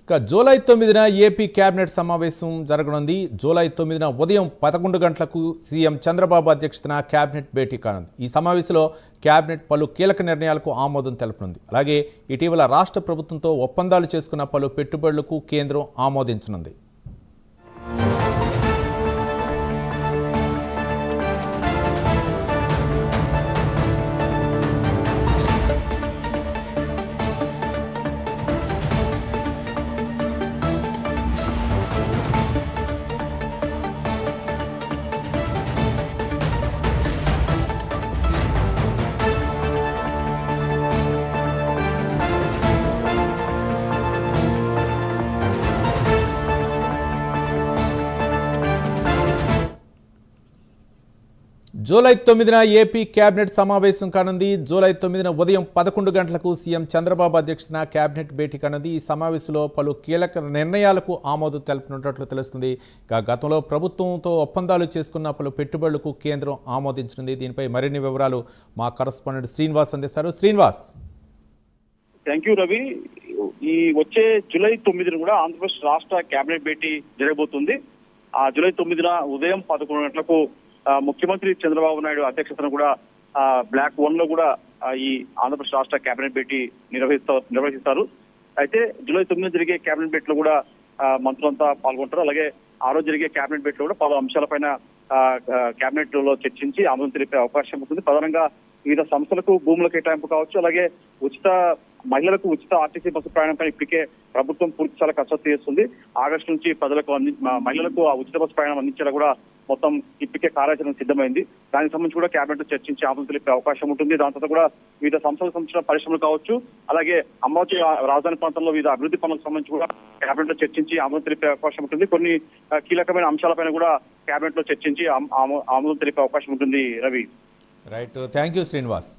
ఇక July 9న AP cabinet సమావేశం జరగనుంది. జూలై 9న ఉదయం 11 గంటలకు సీఎం చంద్రబాబు అధ్యక్షతన కేబినెట్ భేటీ కానుంది. ఈ సమావేశంలో కేబినెట్ పలు కీలక నిర్ణయాలకు ఆమోదం తెలపనుంది. అలాగే ఇటీవల రాష్ట్ర ప్రభుత్వంతో ఒప్పందాలు చేసుకున్న పలు పెట్టుబడులకు కేంద్రం ఆమోదించనుంది. జూలై 9న ఏపీ కేబినెట్ సమావేశం కానుంది. జూలై 9న ఉదయం 11 గంటలకు సీఎం చంద్రబాబు అధ్యక్షతన కేబినెట్ భేటీ కానుంది. ఈ సమావేశంలో పలు కీలక నిర్ణయాలకు ఆమోదం తెలుపుతున్నట్లు తెలుస్తుంది. ఇక గతంలో ప్రభుత్వంతో ఒప్పందాలు చేసుకున్న పలు పెట్టుబడులకు కేంద్రం ఆమోదించనుంది. దీనిపై మరిన్ని వివరాలు మా కరెస్పాండెంట్ శ్రీనివాస్ అందిస్తారు. శ్రీనివాస్. Thank you Ravi. ఈ వచ్చే జూలై 9న కూడా ఆంధ్రప్రదేశ్ రాష్ట్ర కేబినెట్ భేటీ జరగబోతుంది. ఆ జూలై 9న ఉదయం 11 గంటలకు ముఖ్యమంత్రి చంద్రబాబు నాయుడు అధ్యక్షతన కూడా బ్లాక్ 1 లో కూడా ఈ ఆంధ్రప్రదేశ్ రాష్ట్ర కేబినెట్ భేటీ నిర్వహిస్తారు. అయితే జూలై 9న జరిగే కేబినెట్ భేటీలో కూడా మంత్రులంతా పాల్గొంటారు. అలాగే ఆ రోజు జరిగే కేబినెట్ భేటీలో కూడా పలు అంశాలపైన కేబినెట్ లో చర్చించి ఆమోదం తెలిపే అవకాశం ఉంటుంది. ప్రధానంగా వివిధ సంస్థలకు భూముల కేటాయింపు కావచ్చు, అలాగే మహిళలకు ఉచిత ఆర్టీసీ బస్సు ప్రయాణంపై ఇప్పటికే ప్రభుత్వం పూర్తి చాలా కసరత్తు చేస్తుంది. ఆగస్టు నుంచి మహిళలకు ఆ ఉచిత బస్సు ప్రయాణం అందించేలా కూడా మొత్తం ఇప్పటికే కార్యాచరణ సిద్ధమైంది. దానికి సంబంధించి కూడా కేబినెట్ లో చర్చించి ఆమోదం తెలిపే అవకాశం ఉంటుంది. దాని తర్వాత కూడా వివిధ సంస్థలకు సంబంధించిన పరిశ్రమలు కావచ్చు, అలాగే అమరావతి రాజధాని ప్రాంతంలో వివిధ అభివృద్ధి పనులకు సంబంధించి కూడా కేబినెట్ లో చర్చించి ఆమోదం తెలిపే అవకాశం ఉంటుంది. కొన్ని కీలకమైన అంశాలపైన కూడా కేబినెట్ లో చర్చించి ఆమోదం తెలిపే అవకాశం ఉంటుంది. Ravi. Right, thank you Srinivas.